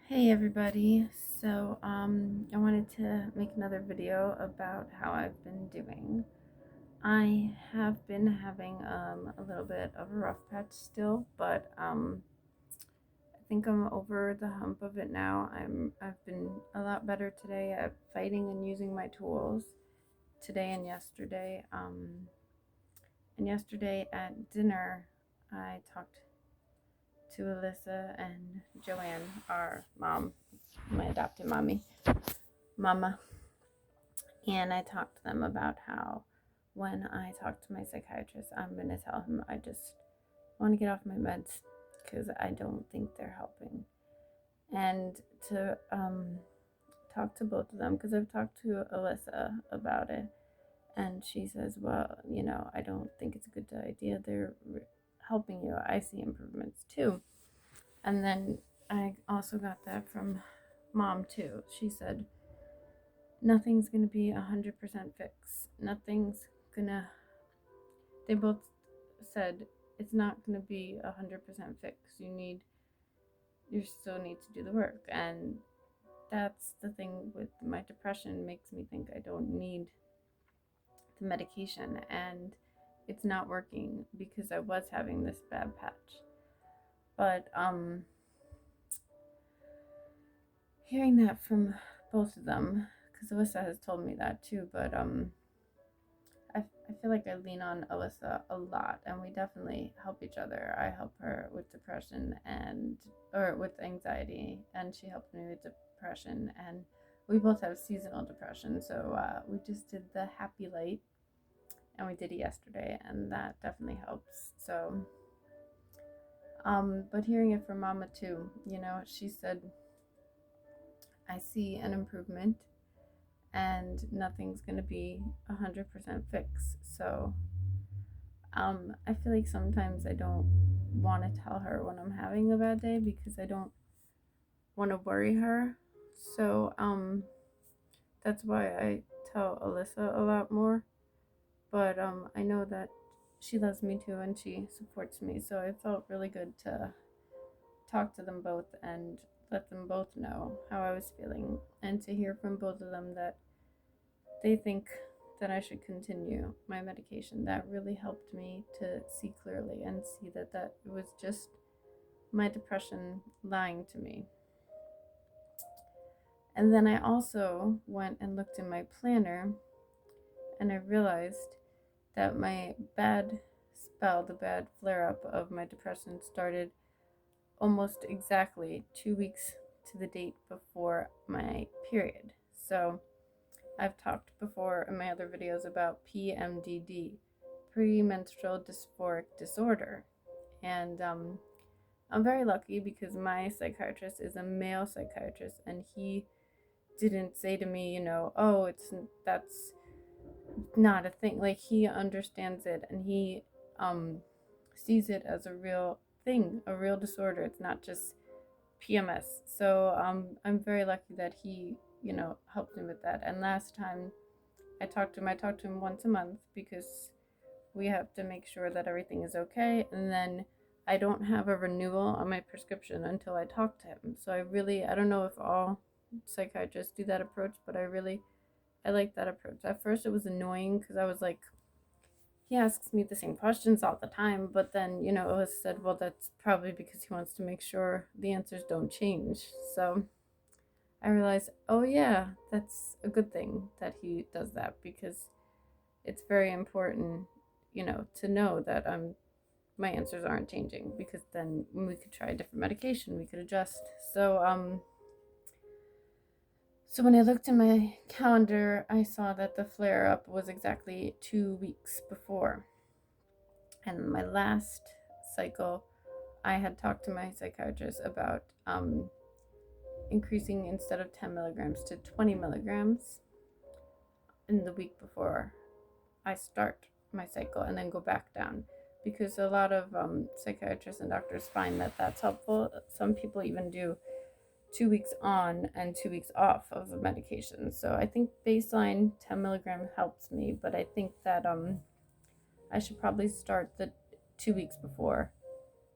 Hey everybody. I wanted to make another video about how I've been doing. I have been having a little bit of a rough patch still, but I think I'm over the hump of it now. I've been a lot better today at fighting and using my tools today and yesterday. And yesterday at dinner, I talked to Alyssa and Joanne, our mom, my adopted mama, and I talked to them about how when I talk to my psychiatrist, I'm going to tell him I just want to get off my meds because I don't think they're helping. And to talk to both of them because I've talked to Alyssa about it, and she says, well, I don't think it's a good idea. They're helping you. I see improvements too. And then I also got that from mom too. She said, nothing's gonna be 100% fixed. They both said it's not gonna be 100% fixed. You still need to do the work. And that's the thing with my depression, makes me think I don't need the medication. And it's not working because I was having this bad patch. But hearing that from both of them, because Alyssa has told me that too, but I feel like I lean on Alyssa a lot, and we definitely help each other. I help her with depression or with anxiety, and she helped me with depression. And we both have seasonal depression, so we just did the happy light, and we did it yesterday, and that definitely helps. So, but hearing it from Mama too, she said, I see an improvement and nothing's going to be 100% fixed. So I feel like sometimes I don't want to tell her when I'm having a bad day because I don't want to worry her. So that's why I tell Alyssa a lot more. But I know that she loves me too and she supports me. So it felt really good to talk to them both and let them both know how I was feeling, and to hear from both of them that they think that I should continue my medication. That really helped me to see clearly and see that it was just my depression lying to me. And then I also went and looked in my planner, and I realized that my bad spell, the bad flare up of my depression, started almost exactly 2 weeks to the date before my period. So I've talked before in my other videos about PMDD, premenstrual dysphoric disorder. And I'm very lucky because my psychiatrist is a male psychiatrist, and he didn't say to me, oh, that's not a thing. Like, he understands it, and he sees it as a real thing, a real disorder. It's not just PMS. So I'm very lucky that he, helped me with that. And last time I talked to him once a month because we have to make sure that everything is okay. And then I don't have a renewal on my prescription until I talk to him. So I don't know if all psychiatrists do that approach, but I like that approach. At first it was annoying because I was like, he asks me the same questions all the time, but then, it was said, well, that's probably because he wants to make sure the answers don't change. So I realized, oh yeah, that's a good thing that he does that, because it's very important, to know that my answers aren't changing, because then we could try a different medication, we could adjust. So when I looked in my calendar, I saw that the flare up was exactly 2 weeks before. And my last cycle, I had talked to my psychiatrist about increasing, instead of 10 milligrams to 20 milligrams in the week before I start my cycle, and then go back down, because a lot of psychiatrists and doctors find that that's helpful. Some people even do 2 weeks on and 2 weeks off of a medication. So I think baseline 10 milligram helps me, but I think that I should probably start the 2 weeks before.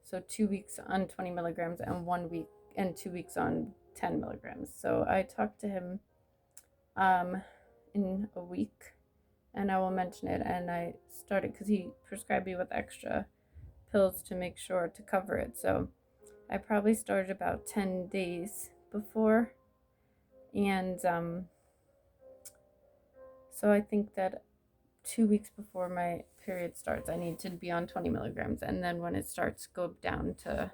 So 2 weeks on 20 milligrams and 1 week and 2 weeks on 10 milligrams. So I talked to him um, in a week, and I will mention it. And I started because he prescribed me with extra pills to make sure to cover it. So I probably started about 10 days before. And so I think that 2 weeks before my period starts, I need to be on 20 milligrams. And then when it starts, go down to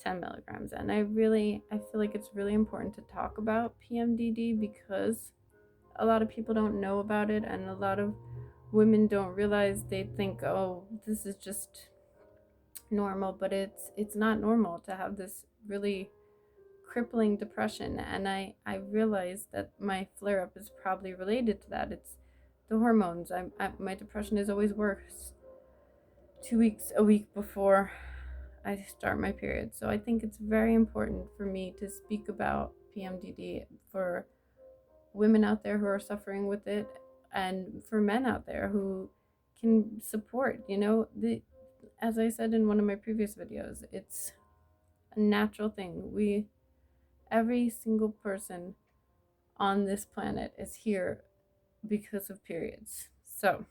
10 milligrams. And I feel like it's really important to talk about PMDD because a lot of people don't know about it, and a lot of women don't realize. They think, oh, this is just normal, but it's not normal to have this really crippling depression. And I realized that my flare up is probably related to that. It's the hormones. My depression is always worse 2 weeks a week before I start my period. So I think it's very important for me to speak about PMDD for women out there who are suffering with it, and for men out there who can support. The as I said in one of my previous videos, it's a natural thing. Every single person on this planet is here because of periods. So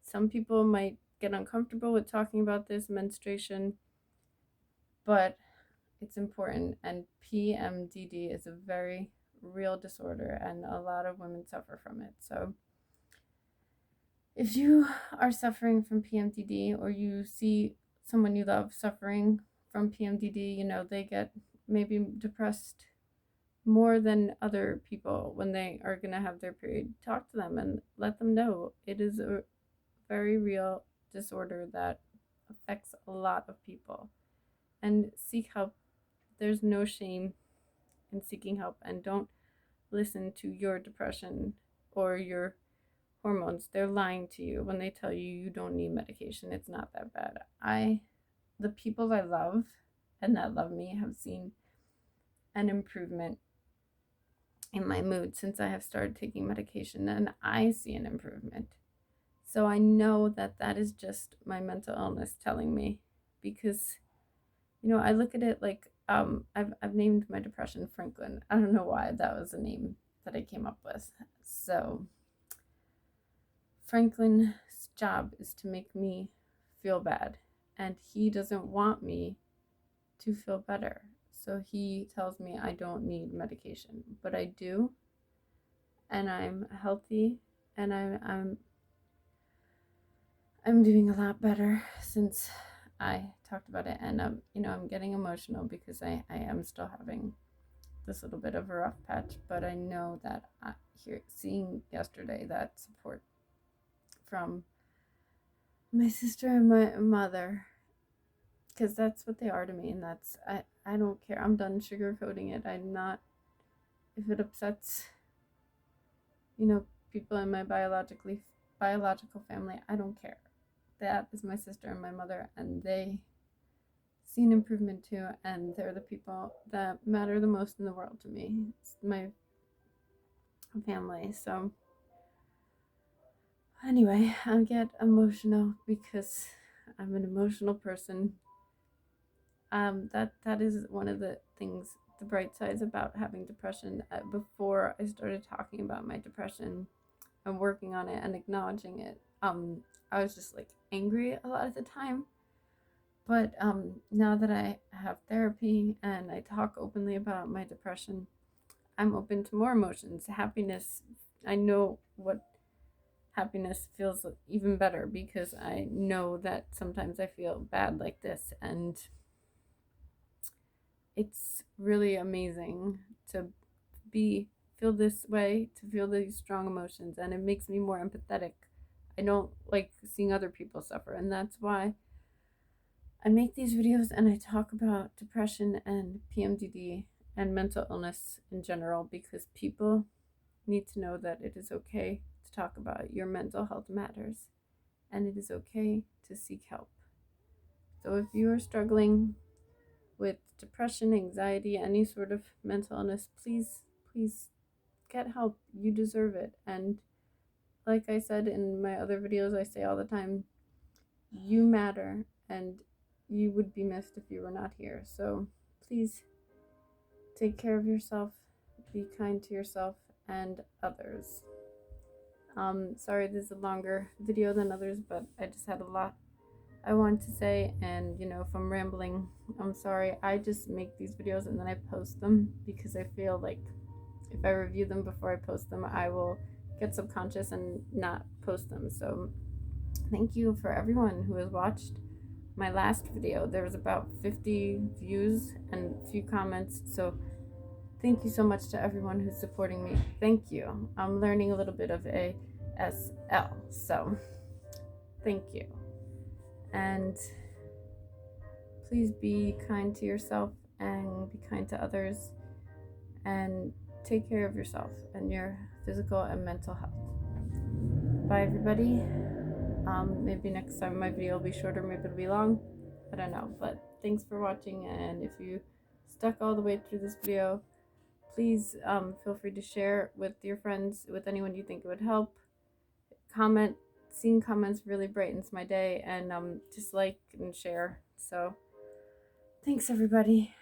some people might get uncomfortable with talking about this menstruation, but it's important. And PMDD is a very real disorder, and a lot of women suffer from it. So if you are suffering from PMDD, or you see someone you love suffering from PMDD, they get maybe depressed more than other people when they are going to have their period, talk to them and let them know it is a very real disorder that affects a lot of people. And seek help. There's no shame in seeking help, and don't listen to your depression or your hormones. They're lying to you when they tell you you don't need medication. It's not that bad. The people I love and that love me have seen an improvement in my mood since I have started taking medication, and I see an improvement. So I know that that is just my mental illness telling me, because I look at it like I've named my depression Franklin. I don't know why that was a name that I came up with. So Franklin's job is to make me feel bad, and he doesn't want me to feel better. So he tells me I don't need medication, but I do, and I'm healthy, and I'm doing a lot better since I talked about it. And I'm getting emotional because I am still having this little bit of a rough patch, but I know that seeing yesterday that support from my sister and my mother, because that's what they are to me, and I don't care. I'm done sugarcoating it. I'm not. If it upsets people in my biological family, I don't care. That is my sister and my mother, and they see an improvement too, and they're the people that matter the most in the world to me. It's my family. So anyway, I get emotional because I'm an emotional person. That is one of the things, the bright sides about having depression. Before I started talking about my depression and working on it and acknowledging it, I was just like angry a lot of the time. But now that I have therapy and I talk openly about my depression, I'm open to more emotions. Happiness, I know what happiness feels even better, because I know that sometimes I feel bad like this, and it's really amazing to feel this way, to feel these strong emotions, and it makes me more empathetic. I don't like seeing other people suffer, and that's why I make these videos and I talk about depression and PMDD and mental illness in general, because people need to know that it is okay to talk about your mental health matters, and it is okay to seek help. So if you are struggling with depression, anxiety, any sort of mental illness, please get help. You deserve it. And like I said in my other videos, I say all the time, you matter, and you would be missed if you were not here. So please take care of yourself, be kind to yourself and others. Sorry this is a longer video than others, but I just had a lot I want to say, and if I'm rambling, I'm sorry. I just make these videos and then I post them because I feel like if I review them before I post them, I will get subconscious and not post them. So thank you for everyone who has watched my last video. There was about 50 views and a few comments, so thank you so much to everyone who's supporting me. Thank you. I'm learning a little bit of ASL, so thank you. And please be kind to yourself and be kind to others, and take care of yourself and your physical and mental health. Bye everybody. Maybe next time my video will be shorter, maybe it'll be long, I don't know, but thanks for watching. And if you stuck all the way through this video, please feel free to share with your friends, with anyone you think it would help. Comment. Seeing comments really brightens my day, and just like and share. So thanks everybody.